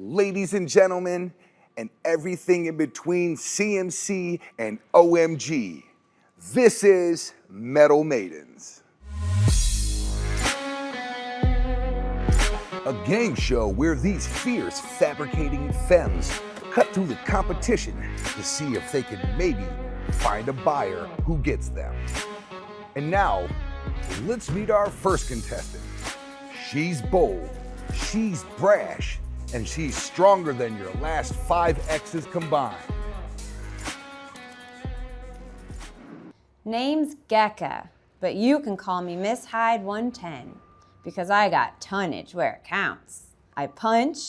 ladies and gentlemen, and everything in between CMC and OMG. This is Metal Maidens. A game show where these fierce fabricating femmes cut through the competition to see if they can maybe find a buyer who gets them. And now, let's meet our first contestant. She's bold, she's brash, and she's stronger than your last 5 exes combined. Name's Geka, but you can call me Miss Hyde 110 because I got tonnage where it counts. I punch,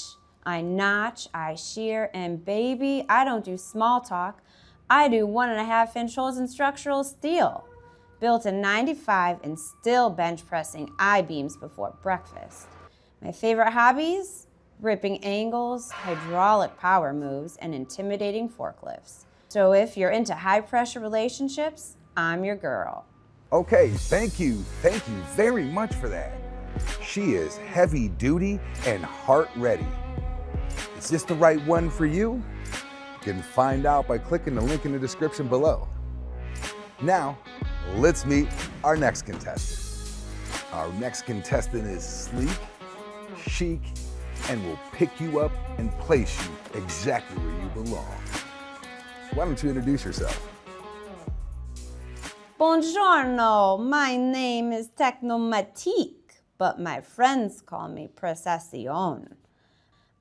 I notch, I shear, and baby, I don't do small talk. I do 1.5-inch holes in structural steel. Built in '95 and still bench pressing I-beams before breakfast. My favorite hobbies? Ripping angles, hydraulic power moves, and intimidating forklifts. So if you're into high-pressure relationships, I'm your girl. Okay, thank you very much for that. She is heavy duty and heart ready. Is this the right one for you? You can find out by clicking the link in the description below. Now, let's meet our next contestant. Our next contestant is sleek, chic, and will pick you up and place you exactly where you belong. Why don't you introduce yourself? Buongiorno, my name is Technomatique, but my friends call me Procession.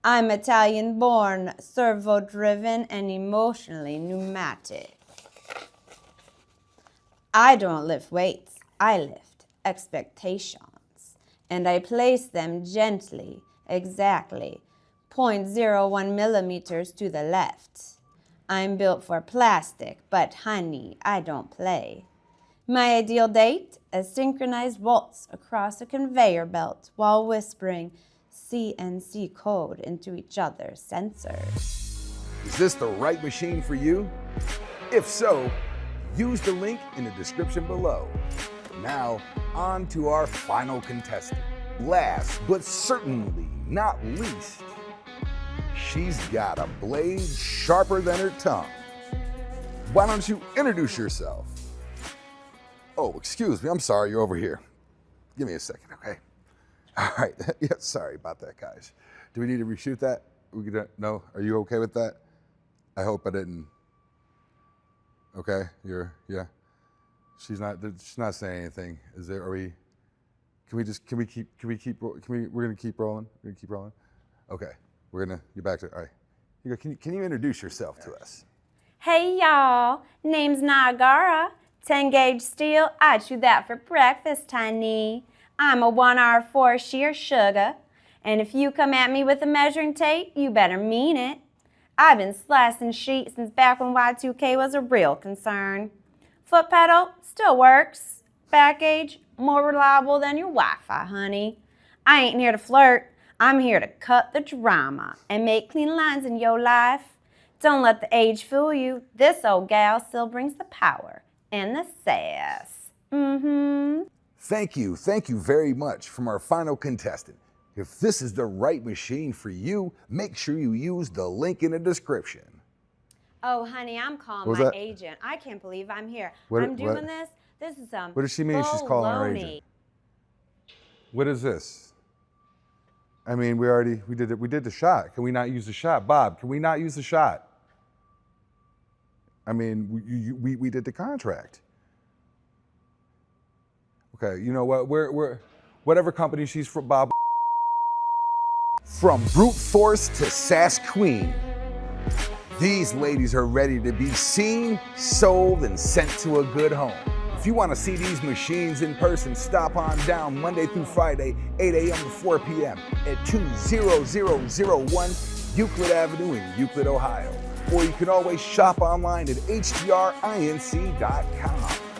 I'm Italian-born, servo-driven, and emotionally pneumatic. I don't lift weights, I lift expectations, and I place them gently, exactly 0.01 millimeters to the left. I'm built for plastic, but honey, I don't play. My ideal date? A synchronized waltz across a conveyor belt while whispering CNC code into each other's sensors. Is this the right machine for you? If so, use the link in the description below. Now, on to our final contestant. Last, but certainly not least, she's got a blade sharper than her tongue. Why don't you introduce yourself? Oh, excuse me, I'm sorry, you're over here. Give me a second, okay? All right, yeah, sorry about that, guys. Do we need to reshoot that? No, are you okay with that? I hope I didn't. Okay, yeah. She's not saying anything. Is there, we're gonna keep rolling? Okay, you're back to, all right. Can you introduce yourself to us? Hey y'all, name's Niagara. 10-gauge steel, I chew that for breakfast, honey. I'm a 1R4 shear sugar, and if you come at me with a measuring tape, you better mean it. I've been slicing sheets since back when Y2K was a real concern. Foot pedal still works. Back gauge, more reliable than your Wi-Fi, honey. I ain't here to flirt. I'm here to cut the drama and make clean lines in your life. Don't let the age fool you. This old gal still brings the power and the sass. Thank you very much from our final contestant. If this is the right machine for you, make sure you use the link in the description. Oh, honey, I'm calling my agent. I can't believe I'm here. I'm doing this. This is What does she mean she's calling her agent? What is this? I mean, we did the shot. Can we not use the shot? Bob, can we not use the shot? I mean, we did the contract. Okay, you know what? Whatever company she's from, Bob. From brute force to sass queen, these ladies are ready to be seen, sold, and sent to a good home. If you want to see these machines in person, stop on down Monday through Friday, 8 a.m. to 4 p.m. at 20001 Euclid Avenue in Euclid, Ohio. Or you can always shop online at HGR24.com.